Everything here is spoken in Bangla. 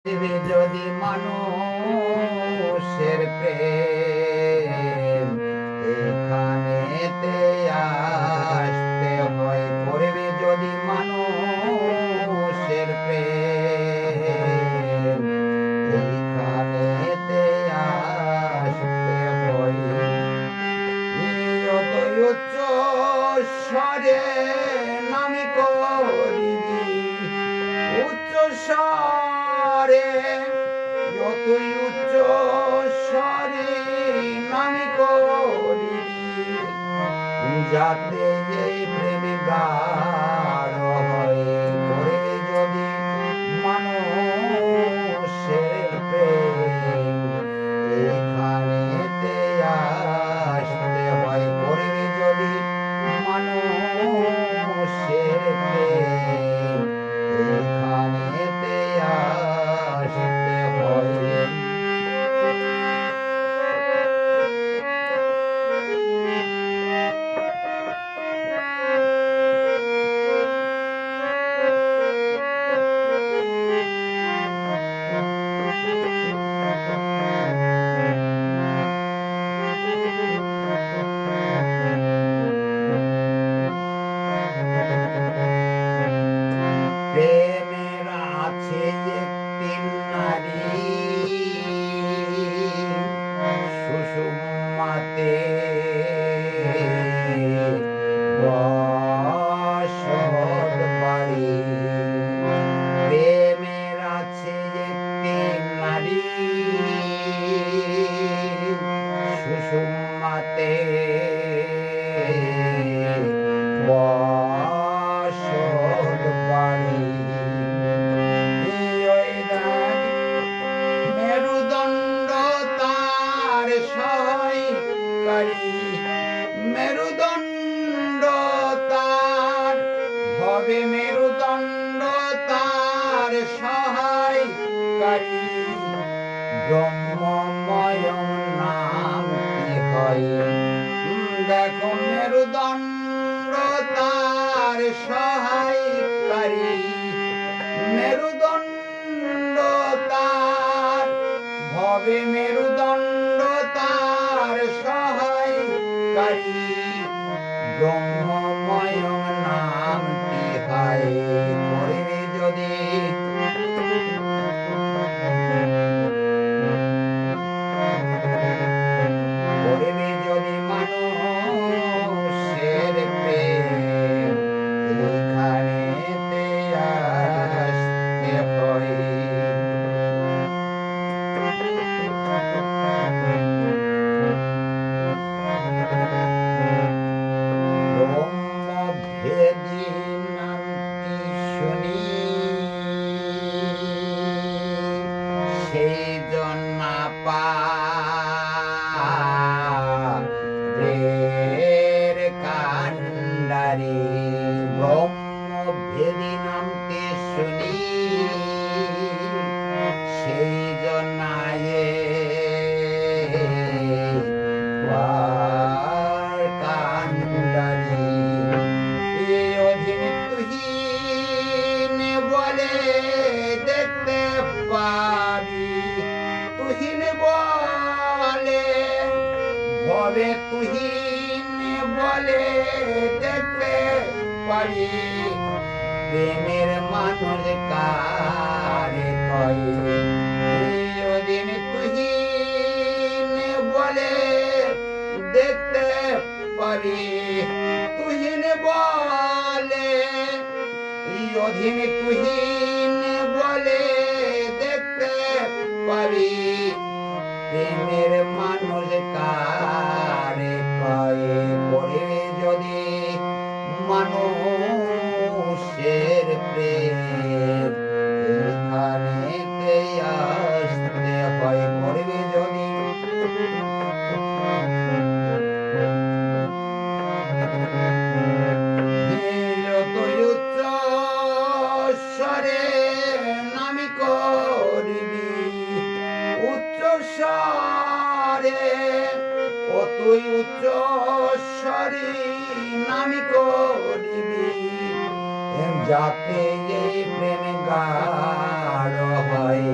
যদি মানুষের প্রেম এখানেতে আসতে হয়, করবে যদি মানুষের প্রেম এখানেতে আসতে হয়, যতই উচ্চ স্বরে নামি করিবি, উচ্চ স্বরে যতই উচ্চ স্বরে নামি করিবি, যাতে এই প্রেমে গাঢ় হয়ে করবে যদি মানুষের প্রেম এখানেতে আসতে হয়, করবে যদি মানুষের প্রেম এখানেতে আসতে হয়। প্রেমের আছে একটি নারী সুষুম্মাতে বসত বাড়ি, প্রেমের আছে একটি নারী সুষুম্মাতে বসত বাড়ি, মেরুদণ্ড তার সহায়কারী, মেরুদণ্ড তার হবে মেরুদণ্ড তার সহায়কারী, ব্রহ্মময় নাম কি হয়, দেখো মেরুদণ্ড তার সহায়কারী, মেরুদণ্ড তার ভবে মেরুদণ্ড তার সহায়কারী, ব্রহ্মময় নামটি হয়, করবে যদি করবে যদি মানুষের প্রেম এখানেতে আসতে হয়। ব্রহ্মভেদী নামটি শুনি সেই জন্য পারের কান্ডারে, ব্রহ্মভেদী নামটি শুনি সেই জন্য কান্ডারি, অধীন তুহিন বলে দেখতে পাবি, তুহিন বলে ভবে তুহিন বলে দেখতে পাবি, প্রেমের মানুষ কারে কয়, অধীন তুহিন বলে দেখতে পাবি, তুহিন বলে অধীন তুহিন বলে দেখতে পাবি, প্রেমের মানুষ কারে কয়, করে যদি মানুষের প্রেম এখানেতে আসতে হয়, করবে যদি যতই উচ্চ স্বরে নামি করিবি, উচ্চ স্বরে অতই উচ্চ স্বরে নামি করিবি, যাতে এই প্রেম গাঢ় হয়।